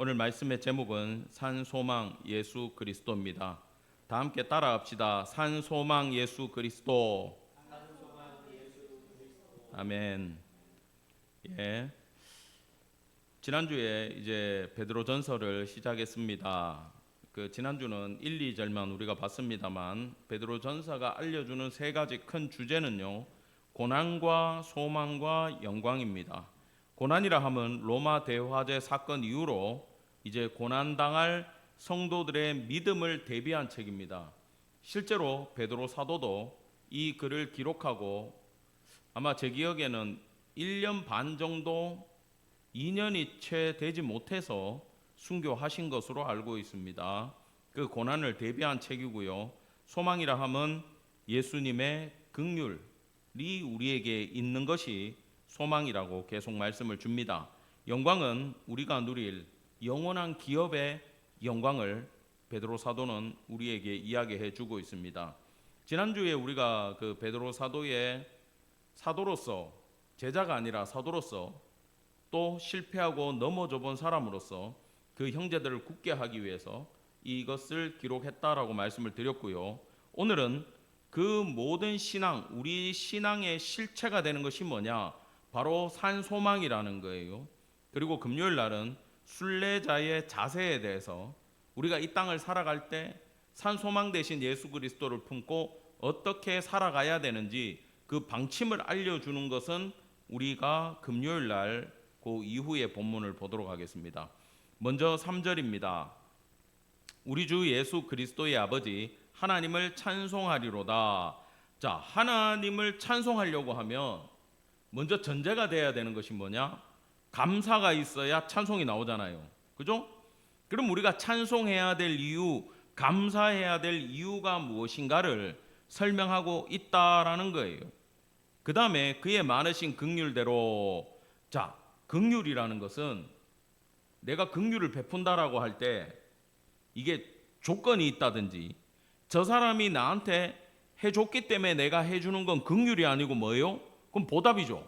오늘 말씀의 제목은 산소망 예수 그리스도입니다. 다 함께 따라합시다. 산소망 예수 그리스도. 아멘. 예. 지난주에 이제 베드로전서를 시작했습니다. 지난주는 1, 2절만 우리가 봤습니다만 베드로전서가 알려주는 세 가지 큰 주제는요, 고난과 소망과 영광입니다. 고난이라 하면 로마 대화제 사건 이후로 이제 고난당할 성도들의 믿음을 대비한 책입니다. 실제로 베드로 사도도 이 글을 기록하고 아마 제 기억에는 1년 반 정도, 2년이 채 되지 못해서 순교하신 것으로 알고 있습니다. 그 고난을 대비한 책이고요. 소망이라 하면 예수님의 긍휼이 우리에게 있는 것이 소망이라고 계속 말씀을 줍니다. 영광은 우리가 누릴 영원한 기업의 영광을 베드로 사도는 우리에게 이야기해 주고 있습니다. 지난주에 우리가 그 베드로 사도의 사도로서, 제자가 아니라 사도로서, 또 실패하고 넘어져 본 사람으로서 그 형제들을 굳게 하기 위해서 이것을 기록했다라고 말씀을 드렸고요. 오늘은 그 모든 신앙, 우리 신앙의 실체가 되는 것이 뭐냐? 바로 산소망이라는 거예요. 그리고 금요일 날은 순례자의 자세에 대해서 우리가 이 땅을 살아갈 때 산소망 대신 예수 그리스도를 품고 어떻게 살아가야 되는지 그 방침을 알려주는 것은 우리가 금요일 날 그 이후의 본문을 보도록 하겠습니다. 먼저 3절입니다. 우리 주 예수 그리스도의 아버지 하나님을 찬송하리로다. 자, 하나님을 찬송하려고 하면 먼저 전제가 돼야 되는 것이 뭐냐? 감사가 있어야 찬송이 나오잖아요. 그죠? 그럼 우리가 찬송해야 될 이유, 감사해야 될 이유가 무엇인가를 설명하고 있다라는 거예요. 그 다음에 그의 많으신 긍휼대로, 자, 긍휼이라는 것은 내가 긍휼을 베푼다라고 할 때 이게 조건이 있다든지 저 사람이 나한테 해줬기 때문에 내가 해주는 건 긍휼이 아니고 뭐예요? 그럼 보답이죠.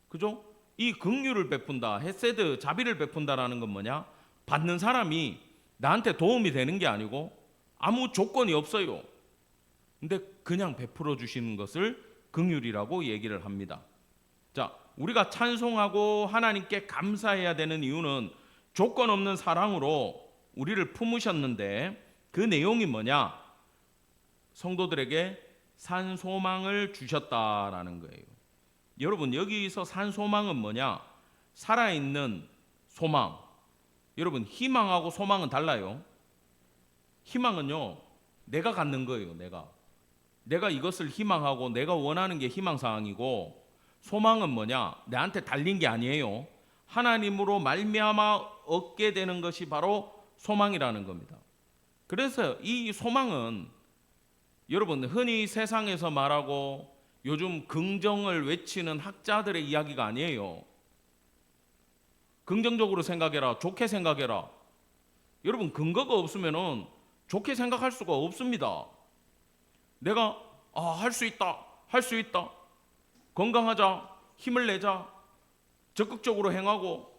그죠? 이 긍휼을 베푼다, 헤세드, 자비를 베푼다라는 건 뭐냐? 받는 사람이 나한테 도움이 되는 게 아니고 아무 조건이 없어요. 근데 그냥 베풀어 주시는 것을 긍휼이라고 얘기를 합니다. 자, 우리가 찬송하고 하나님께 감사해야 되는 이유는 조건 없는 사랑으로 우리를 품으셨는데 그 내용이 뭐냐? 성도들에게 산소망을 주셨다라는 거예요. 여러분, 여기서 산소망은 뭐냐? 살아있는 소망. 여러분, 희망하고 소망은 달라요. 희망은요, 내가 갖는 거예요. 내가 이것을 희망하고 내가 원하는 게 희망사항이고, 소망은 뭐냐? 내한테 달린 게 아니에요. 하나님으로 말미암아 얻게 되는 것이 바로 소망이라는 겁니다. 그래서 이 소망은 여러분, 흔히 세상에서 말하고 요즘 긍정을 외치는 학자들의 이야기가 아니에요. 긍정적으로 생각해라, 좋게 생각해라. 여러분, 근거가 없으면은 좋게 생각할 수가 없습니다. 내가 할 수 있다, 할 수 있다, 건강하자, 힘을 내자, 적극적으로 행하고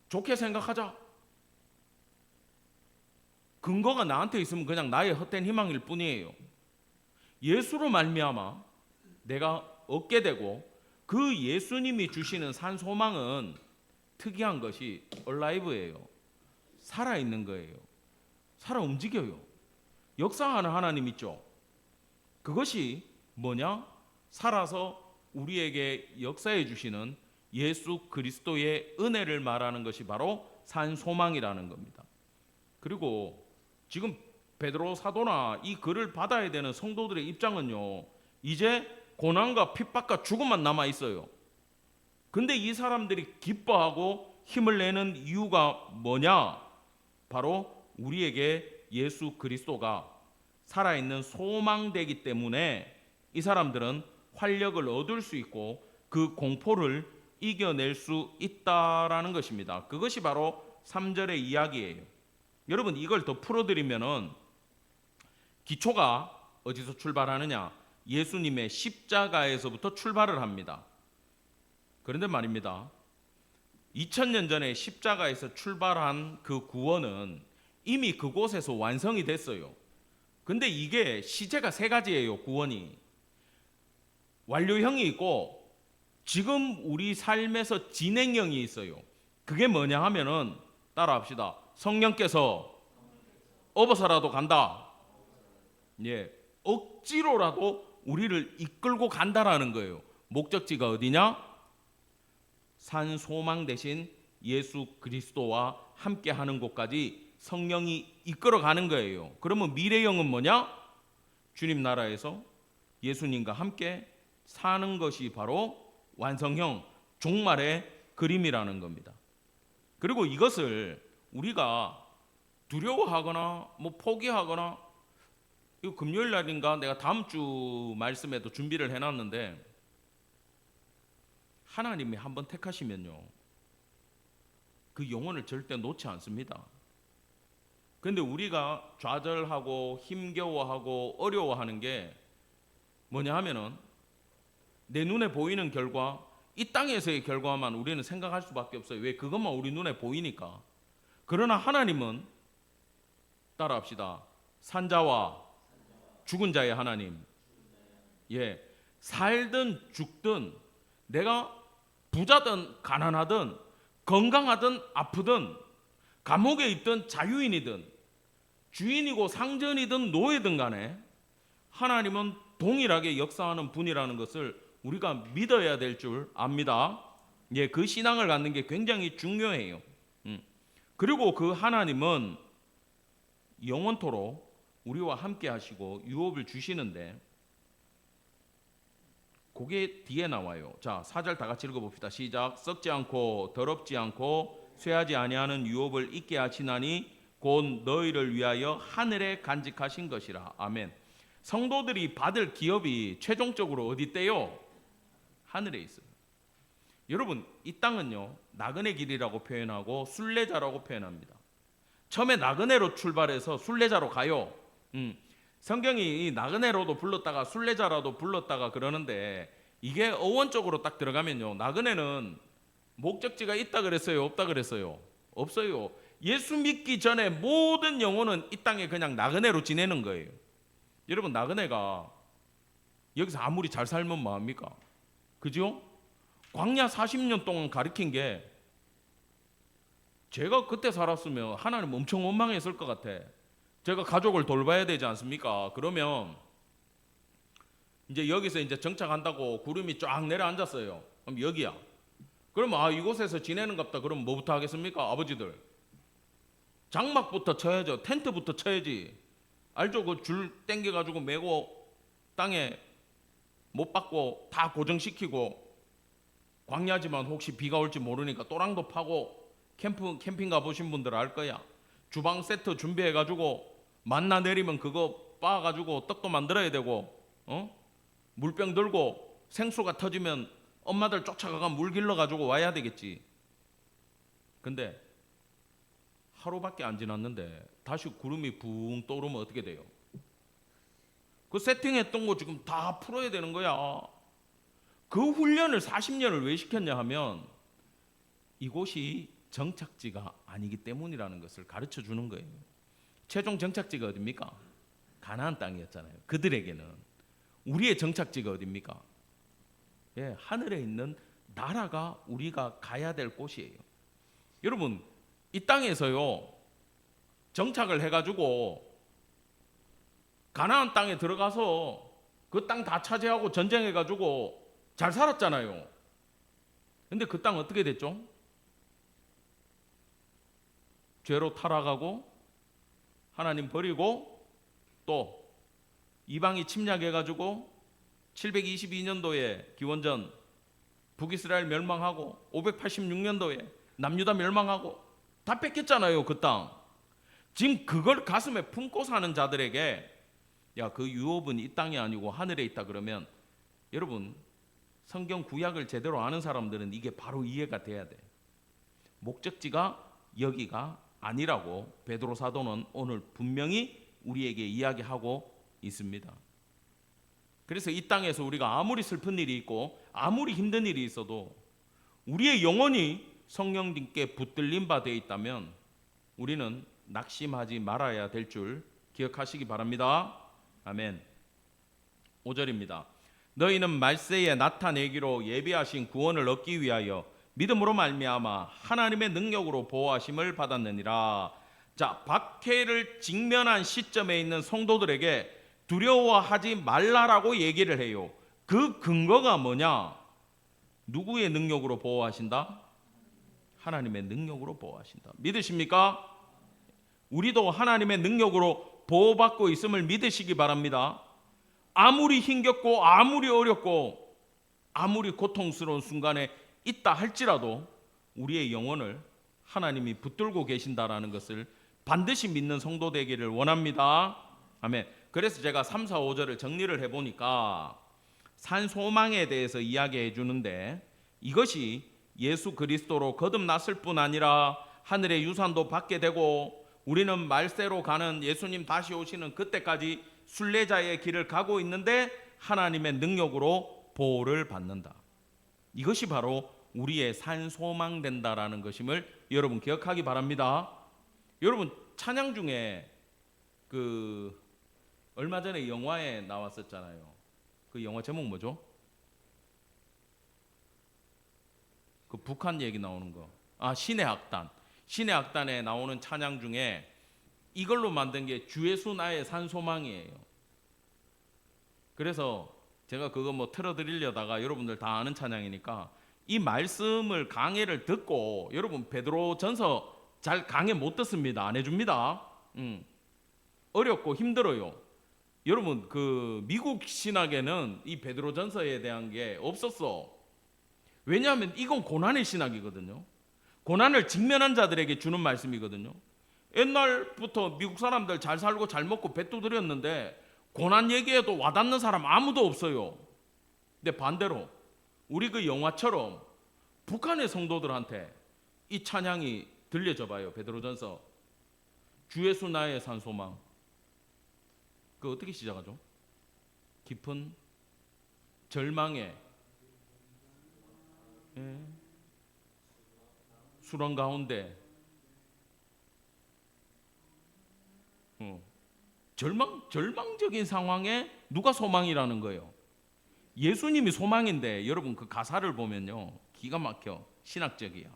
좋게 생각하자. 근거가 나한테 있으면 그냥 나의 헛된 희망일 뿐이에요. 예수로 말미암아 내가 얻게 되고 그 예수님이 주시는 산소망은 특이한 것이 얼라이브예요. 살아있는 거예요. 살아 움직여요. 역사하는 하나님 있죠. 그것이 뭐냐? 살아서 우리에게 역사해 주시는 예수 그리스도의 은혜를 말하는 것이 바로 산소망이라는 겁니다. 그리고 지금 베드로 사도나 이 글을 받아야 되는 성도들의 입장은요, 이제 고난과 핍박과 죽음만 남아 있어요. 근데 이 사람들이 기뻐하고 힘을 내는 이유가 뭐냐? 바로 우리에게 예수 그리스도가 살아있는 소망되기 때문에 이 사람들은 활력을 얻을 수 있고 그 공포를 이겨낼 수 있다라는 것입니다. 그것이 바로 3절의 이야기예요. 여러분, 이걸 더 풀어드리면은 기초가 어디서 출발하느냐? 예수님의 십자가에서부터 출발을 합니다. 그런데 말입니다, 2000년 전에 십자가에서 출발한 그 구원은 이미 그곳에서 완성이 됐어요. 근데 이게 시제가 세 가지예요. 구원이 완료형이 있고 지금 우리 삶에서 진행형이 있어요. 그게 뭐냐 하면은 따라합시다. 성령께서 업어서라도 간다. 예, 억지로라도 우리를 이끌고 간다라는 거예요. 목적지가 어디냐? 산 소망 대신 예수 그리스도와 함께 하는 곳까지 성령이 이끌어 가는 거예요. 그러면 미래형은 뭐냐? 주님 나라에서 예수님과 함께 사는 것이 바로 완성형, 종말의 그림이라는 겁니다. 그리고 이것을 우리가 두려워하거나 포기하거나, 이거 금요일 날인가 내가 다음 주 말씀에도 준비를 해놨는데, 하나님이 한번 택하시면요 그 영혼을 절대 놓지 않습니다. 근데 우리가 좌절하고 힘겨워하고 어려워하는 게 뭐냐 하면은 내 눈에 보이는 결과, 이 땅에서의 결과만 우리는 생각할 수밖에 없어요. 왜? 그것만 우리 눈에 보이니까. 그러나 하나님은 따라합시다. 산자와 죽은 자의 하나님. 예, 살든 죽든, 내가 부자든 가난하든 건강하든 아프든 감옥에 있든 자유인이든 주인이고 상전이든 노예든 간에 하나님은 동일하게 역사하는 분이라는 것을 우리가 믿어야 될 줄 압니다. 예, 그 신앙을 갖는 게 굉장히 중요해요. 그리고 그 하나님은 영원토록 우리와 함께 하시고 유업을 주시는데, 그게 뒤에 나와요. 자, 4절 다 같이 읽어봅시다. 시작. 썩지 않고 더럽지 않고 쇠하지 아니하는 유업을 있게 하시나니 곧 너희를 위하여 하늘에 간직하신 것이라. 아멘. 성도들이 받을 기업이 최종적으로 어디 있대요? 하늘에 있어요. 여러분, 이 땅은요 나그네 길이라고 표현하고 순례자라고 표현합니다. 처음에 나그네로 출발해서 순례자로 가요. 성경이 나그네로도 불렀다가 순례자라도 불렀다가 그러는데, 이게 어원적으로 딱 들어가면요 나그네는 목적지가 있다 그랬어요? 없다 그랬어요? 없어요. 예수 믿기 전에 모든 영혼은 이 땅에 그냥 나그네로 지내는 거예요. 여러분, 나그네가 여기서 아무리 잘 살면 뭐합니까? 그죠? 광야 40년 동안 가르친 게, 제가 그때 살았으면 하나님 엄청 원망했을 것 같아. 제가 가족을 돌봐야 되지 않습니까? 그러면 이제 여기서 이제 정착한다고 구름이 쫙 내려앉았어요. 그럼 여기야. 그러면 이곳에서 지내는 갑다. 그럼 뭐부터 하겠습니까? 아버지들 장막부터 쳐야죠. 텐트부터 쳐야지. 알죠? 그 줄 땡겨가지고 메고 땅에 못 박고 다 고정시키고, 광야지만 혹시 비가 올지 모르니까 또랑도 파고, 캠핑 가보신 분들 알 거야. 주방 세트 준비해가지고 만나 내리면 그거 빻아가지고 떡도 만들어야 되고, 물병 들고 생수가 터지면 엄마들 쫓아가가 물 길러가지고 와야 되겠지. 근데 하루밖에 안 지났는데 다시 구름이 붕 떠오르면 어떻게 돼요? 그 세팅했던 거 지금 다 풀어야 되는 거야. 그 훈련을 40년을 왜 시켰냐 하면 이곳이 정착지가 아니기 때문이라는 것을 가르쳐 주는 거예요. 최종 정착지가 어딥니까? 가나안 땅이었잖아요. 그들에게는. 우리의 정착지가 어딥니까? 예, 하늘에 있는 나라가 우리가 가야 될 곳이에요. 여러분, 이 땅에서요 정착을 해가지고 가나안 땅에 들어가서 그 땅 다 차지하고 전쟁해가지고 잘 살았잖아요. 근데 그 땅 어떻게 됐죠? 죄로 타락하고 하나님 버리고 또 이방이 침략해가지고 722년도에 기원전 북이스라엘 멸망하고 586년도에 남유다 멸망하고 다 뺏겼잖아요. 그 땅. 지금 그걸 가슴에 품고 사는 자들에게 야, 그 유업은 이 땅이 아니고 하늘에 있다 그러면, 여러분 성경 구약을 제대로 아는 사람들은 이게 바로 이해가 돼야 돼. 목적지가 여기가 아니라고 베드로 사도는 오늘 분명히 우리에게 이야기하고 있습니다. 그래서 이 땅에서 우리가 아무리 슬픈 일이 있고 아무리 힘든 일이 있어도 우리의 영혼이 성령님께 붙들림 바 되어 있다면 우리는 낙심하지 말아야 될 줄 기억하시기 바랍니다. 아멘. 5절입니다. 너희는 말세에 나타내기로 예비하신 구원을 얻기 위하여 믿음으로 말미암아 하나님의 능력으로 보호하심을 받았느니라. 자, 박해를 직면한 시점에 있는 성도들에게 두려워하지 말라라고 얘기를 해요. 그 근거가 뭐냐? 누구의 능력으로 보호하신다? 하나님의 능력으로 보호하신다. 믿으십니까? 우리도 하나님의 능력으로 보호받고 있음을 믿으시기 바랍니다. 아무리 힘겹고 아무리 어렵고 아무리 고통스러운 순간에 있다 할지라도 우리의 영혼을 하나님이 붙들고 계신다라는 것을 반드시 믿는 성도 되기를 원합니다. 아멘. 그래서 제가 3, 4, 5절을 정리를 해보니까 산 소망에 대해서 이야기해 주는데 이것이 예수 그리스도로 거듭났을 뿐 아니라 하늘의 유산도 받게 되고 우리는 말세로 가는 예수님 다시 오시는 그때까지 순례자의 길을 가고 있는데 하나님의 능력으로 보호를 받는다. 이것이 바로 우리의 산 소망 된다라는 것임을 여러분 기억하기 바랍니다. 여러분 찬양 중에 얼마 전에 영화에 나왔었잖아요. 그 영화 제목 뭐죠? 그 북한 얘기 나오는 거. 신의 악단. 신의 악단에 나오는 찬양 중에 이걸로 만든 게 주 예수 나의 산 소망이에요. 그래서 제가 그거 틀어드리려다가 여러분들 다 아는 찬양이니까 이 말씀을 강해를 듣고 여러분 베드로전서 잘 강해 못 듣습니다. 안 해줍니다. 어렵고 힘들어요. 여러분 미국 신학에는 이 베드로전서에 대한 게 없었어. 왜냐하면 이건 고난의 신학이거든요. 고난을 직면한 자들에게 주는 말씀이거든요. 옛날부터 미국 사람들 잘 살고 잘 먹고 배 두드렸는데 고난 얘기해도 와닿는 사람 아무도 없어요. 근데 반대로 우리 그 영화처럼 북한의 성도들한테 이 찬양이 들려져 봐요. 베드로전서 주 예수 나의 산 소망. 그 어떻게 시작하죠? 깊은 절망에 수렁 가운데 절망적인 상황에 누가 소망이라는 거예요? 예수님이 소망인데 여러분 그 가사를 보면요 기가 막혀 신학적이야.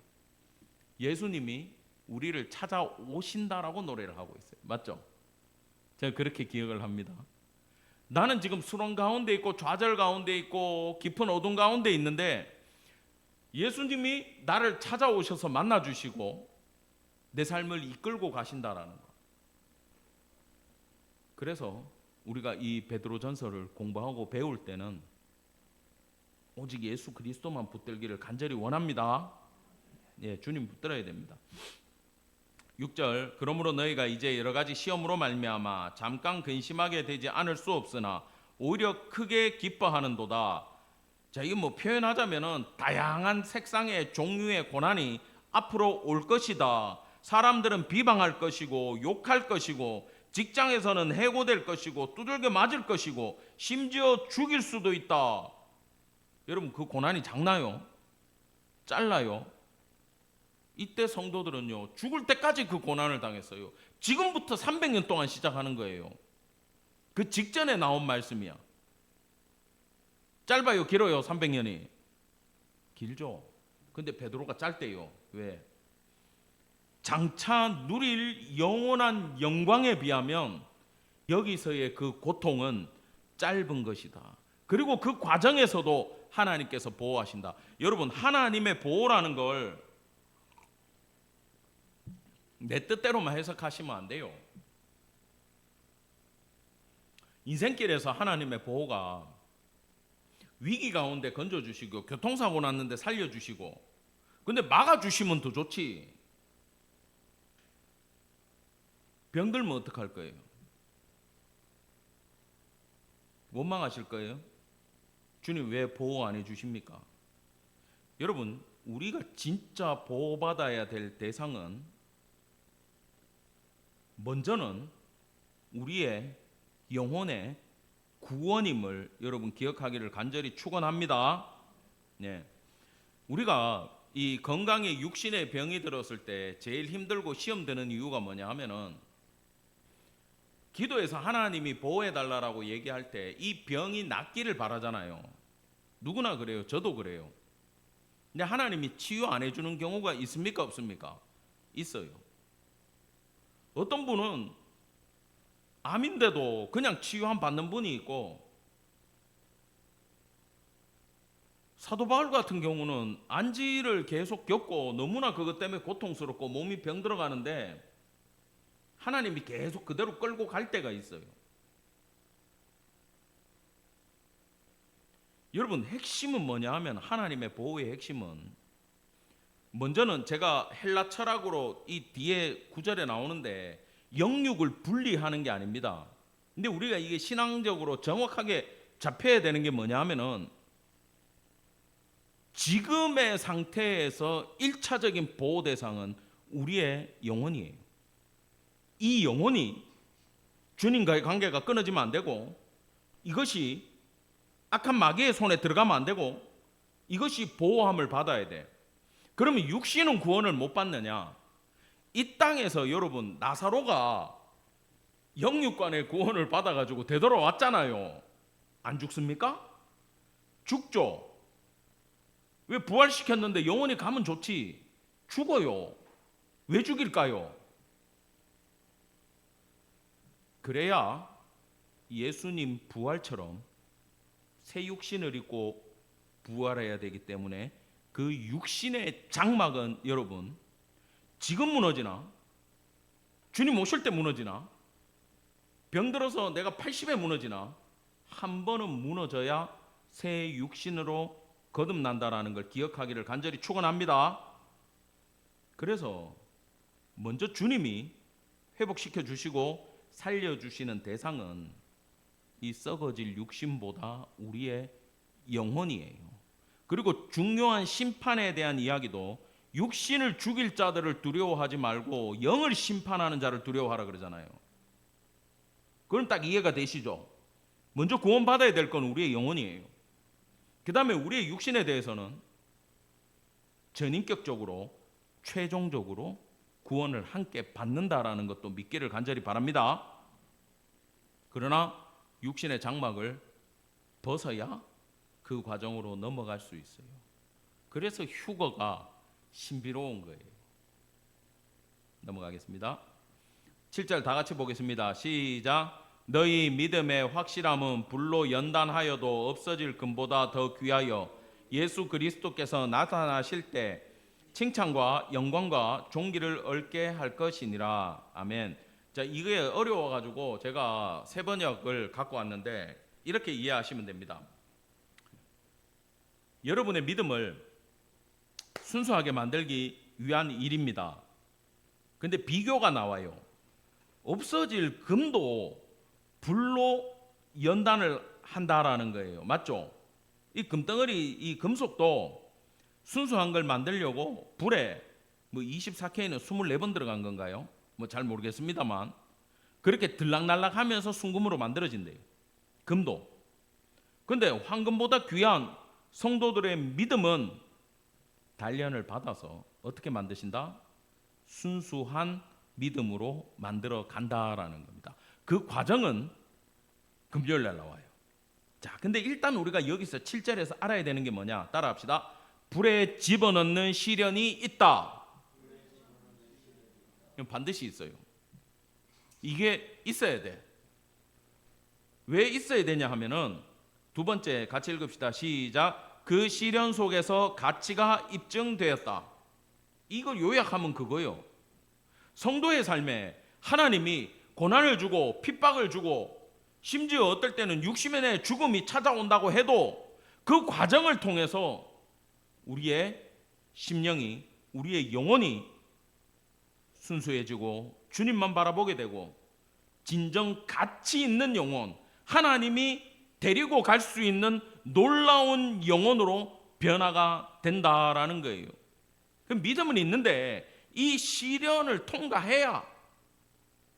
예수님이 우리를 찾아오신다라고 노래를 하고 있어요. 맞죠? 제가 그렇게 기억을 합니다. 나는 지금 수렁 가운데 있고 좌절 가운데 있고 깊은 어둠 가운데 있는데 예수님이 나를 찾아오셔서 만나주시고 내 삶을 이끌고 가신다라는 거. 그래서 우리가 이 베드로전서를 공부하고 배울 때는 오직 예수 그리스도만 붙들기를 간절히 원합니다. 주님 붙들어야 됩니다. 6절 그러므로 너희가 이제 여러 가지 시험으로 말미암아 잠깐 근심하게 되지 않을 수 없으나 오히려 크게 기뻐하는도다. 자, 이거 표현하자면은 다양한 색상의 종류의 고난이 앞으로 올 것이다. 사람들은 비방할 것이고 욕할 것이고 직장에서는 해고될 것이고 두들겨 맞을 것이고 심지어 죽일 수도 있다. 여러분 그 고난이 작나요? 짧나요? 이때 성도들은요 죽을 때까지 그 고난을 당했어요. 지금부터 300년 동안 시작하는 거예요. 그 직전에 나온 말씀이야. 짧아요? 길어요? 300년이? 길죠. 근데 베드로가 짧대요. 왜? 장차 누릴 영원한 영광에 비하면 여기서의 그 고통은 짧은 것이다. 그리고 그 과정에서도 하나님께서 보호하신다. 여러분 하나님의 보호라는 걸 내 뜻대로만 해석하시면 안 돼요. 인생길에서 하나님의 보호가 위기 가운데 건져주시고 교통사고 났는데 살려주시고 근데 막아주시면 더 좋지. 병들면 어떡할 거예요? 원망하실 거예요? 주님 왜 보호 안 해주십니까? 여러분 우리가 진짜 보호받아야 될 대상은 먼저는 우리의 영혼의 구원임을 여러분 기억하기를 간절히 축원합니다. 우리가 이 건강에 육신의 병이 들었을 때 제일 힘들고 시험 드는 이유가 뭐냐 하면은 기도에서 하나님이 보호해 달라고 얘기할 때 이 병이 낫기를 바라잖아요. 누구나 그래요. 저도 그래요. 근데 하나님이 치유 안 해주는 경우가 있습니까? 없습니까? 있어요. 어떤 분은 암인데도 그냥 치유함 받는 분이 있고, 사도 바울 같은 경우는 안지를 계속 겪고 너무나 그것 때문에 고통스럽고 몸이 병들어가는데 하나님이 계속 그대로 끌고 갈 때가 있어요. 여러분, 핵심은 뭐냐 하면, 하나님의 보호의 핵심은, 먼저는 제가 헬라 철학으로 이 뒤에 구절에 나오는데 영육을 분리하는 게 아닙니다. 근데 우리가 이게 신앙적으로 정확하게 잡혀야 되는 게 뭐냐 하면은, 지금의 상태에서 1차적인 보호 대상은 우리의 영혼이에요. 이 영혼이 주님과의 관계가 끊어지면 안 되고, 이것이 악한 마귀의 손에 들어가면 안 되고, 이것이 보호함을 받아야 돼. 그러면 육신은 구원을 못 받느냐? 이 땅에서 여러분, 나사로가 영육간의 구원을 받아가지고 되돌아왔잖아요. 안 죽습니까? 죽죠. 왜 부활시켰는데 영원히 가면 좋지? 죽어요. 왜 죽일까요? 그래야 예수님 부활처럼 새 육신을 입고 부활해야 되기 때문에 그 육신의 장막은 여러분, 지금 무너지나, 주님 오실 때 무너지나, 병들어서 내가 80에 무너지나, 한 번은 무너져야 새 육신으로 거듭난다라는 걸 기억하기를 간절히 축원합니다. 그래서 먼저 주님이 회복시켜 주시고 살려주시는 대상은 이 썩어질 육신보다 우리의 영혼이에요. 그리고 중요한 심판에 대한 이야기도 육신을 죽일 자들을 두려워하지 말고 영을 심판하는 자를 두려워하라 그러잖아요. 그럼 딱 이해가 되시죠? 먼저 구원받아야 될 건 우리의 영혼이에요. 그 다음에 우리의 육신에 대해서는 전인격적으로 최종적으로 구원을 함께 받는다라는 것도 믿기를 간절히 바랍니다. 그러나 육신의 장막을 벗어야 그 과정으로 넘어갈 수 있어요. 그래서 휴거가 신비로운 거예요. 넘어가겠습니다. 7절 다 같이 보겠습니다. 시작. 너희 믿음의 확실함은 불로 연단하여도 없어질 금보다 더 귀하여 예수 그리스도께서 나타나실 때 칭찬과 영광과 존귀를 얻게 할 것이니라. 아멘. 자, 이게 어려워가지고 제가 세 번역을 갖고 왔는데 이렇게 이해하시면 됩니다. 여러분의 믿음을 순수하게 만들기 위한 일입니다. 근데 비교가 나와요. 없어질 금도 불로 연단을 한다라는 거예요. 맞죠? 이 금덩어리, 이 금속도 순수한 걸 만들려고 불에 24K는 24번 들어간 건가요? 잘 모르겠습니다만 그렇게 들락날락 하면서 순금으로 만들어진대요. 금도. 근데 황금보다 귀한 성도들의 믿음은 단련을 받아서 어떻게 만드신다? 순수한 믿음으로 만들어 간다라는 겁니다. 그 과정은 금요일 날 나와요. 자, 근데 일단 우리가 여기서 7절에서 알아야 되는 게 뭐냐? 따라합시다. 불에 집어넣는 시련이 있다. 반드시 있어요. 이게 있어야 돼. 왜 있어야 되냐 하면은 두 번째 같이 읽읍시다. 시작. 그 시련 속에서 가치가 입증되었다. 이걸 요약하면 그거요. 성도의 삶에 하나님이 고난을 주고 핍박을 주고 심지어 어떨 때는 육신의 죽음이 찾아온다고 해도 그 과정을 통해서 우리의 심령이, 우리의 영혼이 순수해지고 주님만 바라보게 되고 진정 가치 있는 영혼, 하나님이 데리고 갈 수 있는 놀라운 영혼으로 변화가 된다라는 거예요. 그 믿음은 있는데 이 시련을 통과해야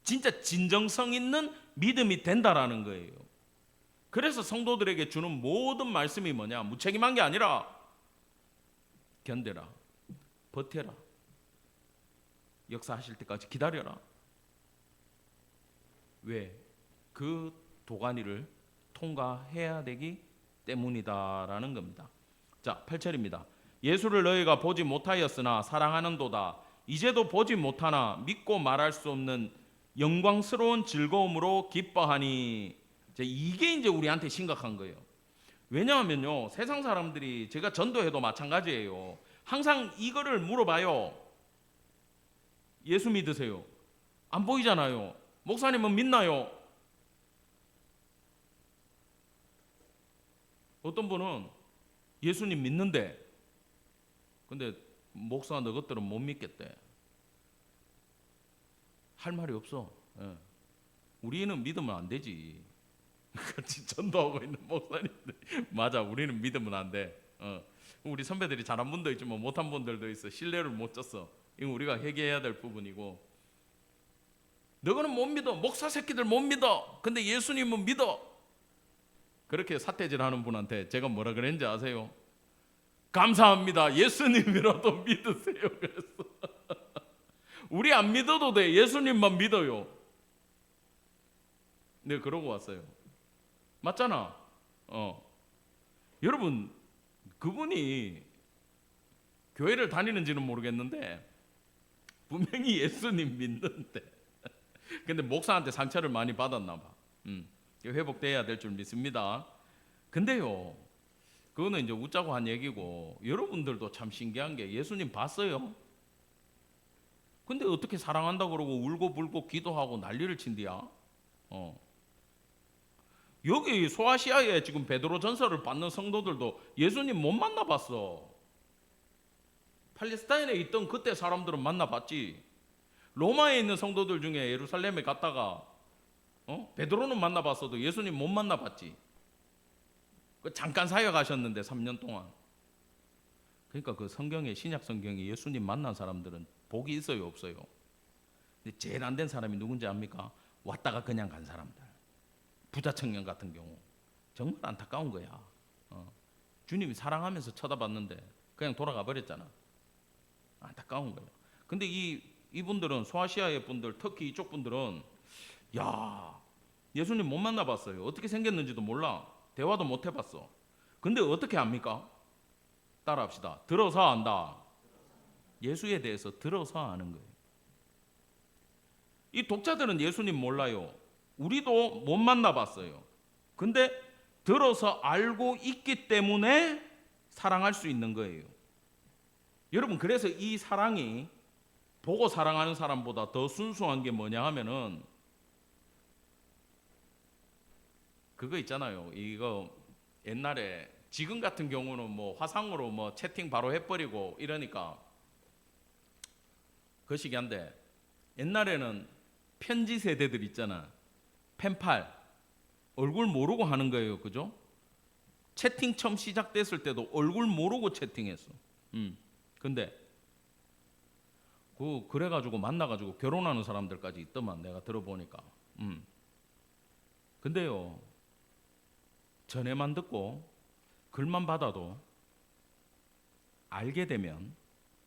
진짜 진정성 있는 믿음이 된다라는 거예요. 그래서 성도들에게 주는 모든 말씀이 뭐냐? 무책임한 게 아니라 견뎌라. 버텨라. 역사하실 때까지 기다려라. 왜? 그 도가니를 통과해야 되기 때문이다라는 겁니다. 자, 8절입니다. 예수를 너희가 보지 못하였으나 사랑하는도다. 이제도 보지 못하나 믿고 말할 수 없는 영광스러운 즐거움으로 기뻐하니. 이게 이제 우리한테 심각한 거예요. 왜냐하면요, 세상 사람들이, 제가 전도해도 마찬가지예요. 항상 이거를 물어봐요. 예수 믿으세요? 안 보이잖아요. 목사님은 믿나요? 어떤 분은 예수님 믿는데, 근데 목사 너것들은 못 믿겠대. 할 말이 없어. 예. 우리는 믿으면 안 되지. 같이 전도하고 있는 목사님들, 맞아, 우리는 믿으면 안 돼. 우리 선배들이 잘한 분도 있지만 못한 분들도 있어. 신뢰를 못 줬어. 이거 우리가 회개해야 될 부분이고. 너거는 못 믿어. 목사 새끼들 못 믿어. 근데 예수님은 믿어. 그렇게 삿대질하는 분한테 제가 뭐라 그랬는지 아세요? 감사합니다. 예수님이라도 믿으세요. 그랬어. 우리 안 믿어도 돼. 예수님만 믿어요. 네, 그러고 왔어요. 맞잖아. 여러분, 그분이 교회를 다니는지는 모르겠는데 분명히 예수님 믿는데 근데 목사한테 상처를 많이 받았나 봐. 회복돼야 될 줄 믿습니다. 근데요, 그거는 이제 웃자고 한 얘기고, 여러분들도 참 신기한 게, 예수님 봤어요? 근데 어떻게 사랑한다고 그러고 울고 불고 기도하고 난리를 친디야? 여기 소아시아에 지금 베드로 전서를 받는 성도들도 예수님 못 만나봤어. 팔레스타인에 있던 그때 사람들은 만나봤지. 로마에 있는 성도들 중에 예루살렘에 갔다가 베드로는 만나봤어도 예수님 못 만나봤지. 잠깐 사역하셨는데 3년 동안. 그러니까 그 성경에, 신약 성경에 예수님 만난 사람들은 복이 있어요, 없어요? 근데 제일 안 된 사람이 누군지 압니까? 왔다가 그냥 간 사람들. 부자 청년 같은 경우 정말 안타까운 거야. 주님이 사랑하면서 쳐다봤는데 그냥 돌아가 버렸잖아. 안타까운 거예요. 근데 이분들은, 소아시아의 분들, 특히 이쪽 분들은, 야, 예수님 못 만나봤어요. 어떻게 생겼는지도 몰라. 대화도 못 해봤어. 근데 어떻게 압니까? 따라합시다. 들어서 안다. 예수에 대해서 들어서 아는 거예요. 이 독자들은 예수님 몰라요. 우리도 못 만나봤어요. 근데 들어서 알고 있기 때문에 사랑할 수 있는 거예요. 여러분, 그래서 이 사랑이 보고 사랑하는 사람보다 더 순수한 게 뭐냐 하면은, 그거 있잖아요. 이거 옛날에, 지금 같은 경우는 뭐 화상으로 뭐 채팅 바로 해버리고 이러니까 거시기한데, 옛날에는 편지 세대들 있잖아. 펜팔, 얼굴 모르고 하는 거예요. 그죠? 채팅 처음 시작됐을 때도 얼굴 모르고 채팅했어. 근데 그래가지고 만나가지고 결혼하는 사람들까지 있더만, 내가 들어보니까. 근데요, 전에만 듣고 글만 받아도 알게 되면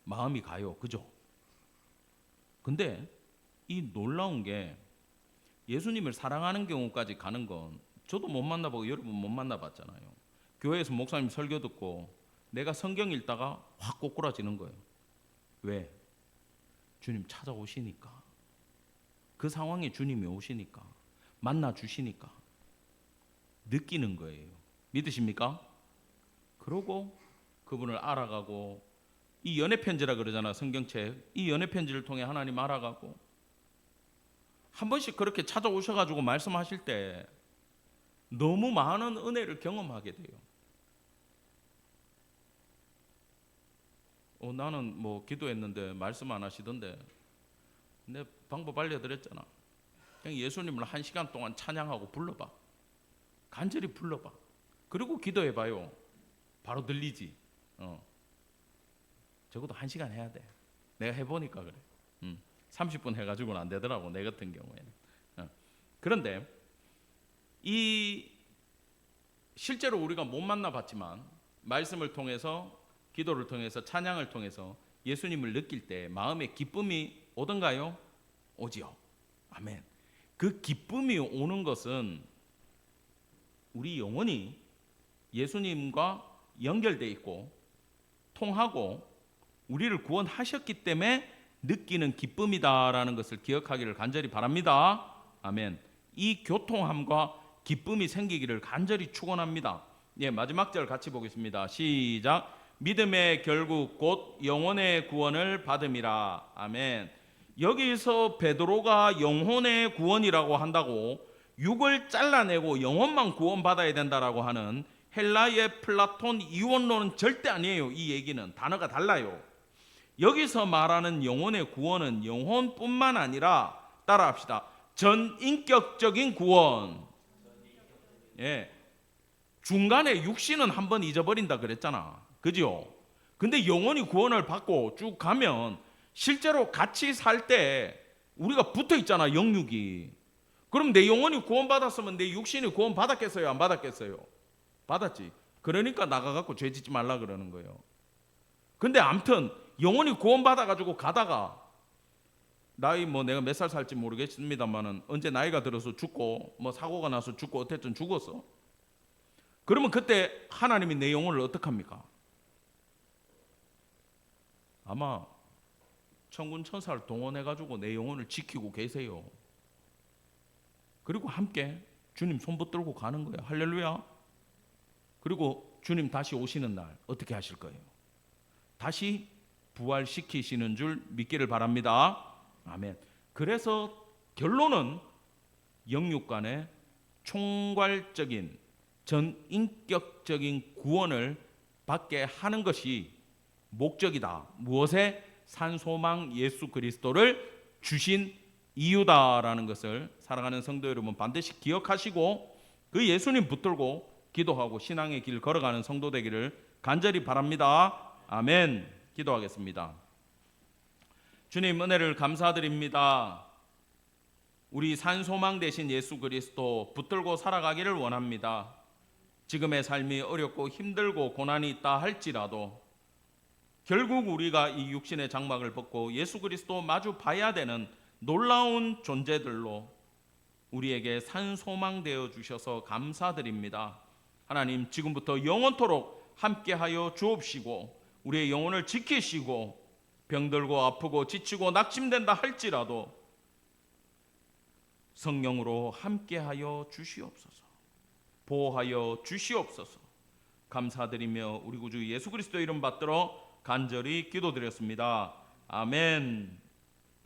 마음이 가요. 그죠? 근데 이 놀라운 게, 예수님을 사랑하는 경우까지 가는 건, 저도 못 만나보고 여러분 못 만나봤잖아요. 교회에서 목사님 설교 듣고 내가 성경 읽다가 확 꼬꾸라지는 거예요. 왜? 주님 찾아오시니까. 그 상황에 주님이 오시니까, 만나 주시니까 느끼는 거예요. 믿으십니까? 그러고 그분을 알아가고, 이 연애편지라 그러잖아, 성경책. 이 연애편지를 통해 하나님 알아가고, 한 번씩 그렇게 찾아오셔가지고 말씀하실 때 너무 많은 은혜를 경험하게 돼요. 나는 뭐 기도했는데 말씀 안 하시던데, 내 방법 알려드렸잖아. 그냥 예수님을 1시간 동안 찬양하고 불러봐. 간절히 불러봐. 그리고 기도해봐요. 바로 들리지. 적어도 1시간 해야 돼. 내가 해보니까 그래. 30분 해가지고는 안 되더라고, 내 같은 경우에는. 그런데 실제로 우리가 못 만나봤지만 말씀을 통해서, 기도를 통해서, 찬양을 통해서 예수님을 느낄 때 마음에 기쁨이 오던가요? 오지요. 아멘. 그 기쁨이 오는 것은 우리 영혼이 예수님과 연결되어 있고 통하고 우리를 구원하셨기 때문에 느끼는 기쁨이다라는 것을 기억하기를 간절히 바랍니다. 아멘. 이 교통함과 기쁨이 생기기를 간절히 축원합니다. 예, 마지막 절 같이 보겠습니다. 시작. 믿음의 결국 곧 영혼의 구원을 받음이라. 아멘. 여기서 베드로가 영혼의 구원이라고 한다고 육을 잘라내고 영혼만 구원받아야 된다라고 하는 헬라의 플라톤 이원론은 절대 아니에요. 이 얘기는 단어가 달라요. 여기서 말하는 영혼의 구원은 영혼뿐만 아니라 따라합시다. 전인격적인 구원. 예. 중간에 육신은 한번 잊어버린다 그랬잖아. 그죠? 근데 영혼이 구원을 받고 쭉 가면 실제로 같이 살 때 우리가 붙어 있잖아, 영육이. 그럼 내 영혼이 구원받았으면 내 육신이 구원받았겠어요? 안 받았겠어요? 받았지. 그러니까 나가갖고 죄 짓지 말라 그러는 거예요. 근데 아무튼 영혼이 구원받아가지고 가다가 나이 뭐 내가 몇 살 살지 모르겠습니다만은 언제 나이가 들어서 죽고 뭐 사고가 나서 죽고 어쨌든 죽었어. 그러면 그때 하나님이 내 영혼을 어떡합니까? 아마 천군 천사를 동원해가지고 내 영혼을 지키고 계세요. 그리고 함께 주님 손 붙들고 가는 거예요. 할렐루야. 그리고 주님 다시 오시는 날 어떻게 하실 거예요? 다시 부활시키시는 줄 믿기를 바랍니다. 아멘. 그래서 결론은 영육 간의 총괄적인 전인격적인 구원을 받게 하는 것이 목적이다. 무엇에? 산소망 예수 그리스도를 주신 이유다라는 것을 사랑하는 성도 여러분 반드시 기억하시고 그 예수님 붙들고 기도하고 신앙의 길 걸어가는 성도 되기를 간절히 바랍니다. 아멘. 기도하겠습니다. 주님 은혜를 감사드립니다. 우리 산소망 되신 예수 그리스도 붙들고 살아가기를 원합니다. 지금의 삶이 어렵고 힘들고 고난이 있다 할지라도 결국 우리가 이 육신의 장막을 벗고 예수 그리스도 마주 봐야 되는 놀라운 존재들로 우리에게 산소망 되어 주셔서 감사드립니다. 하나님 지금부터 영원토록 함께하여 주옵시고 우리의 영혼을 지키시고 병들고 아프고 지치고 낙심된다 할지라도 성령으로 함께하여 주시옵소서. 보호하여 주시옵소서. 감사드리며 우리 구주 예수 그리스도 이름 받들어 간절히 기도드렸습니다. 아멘.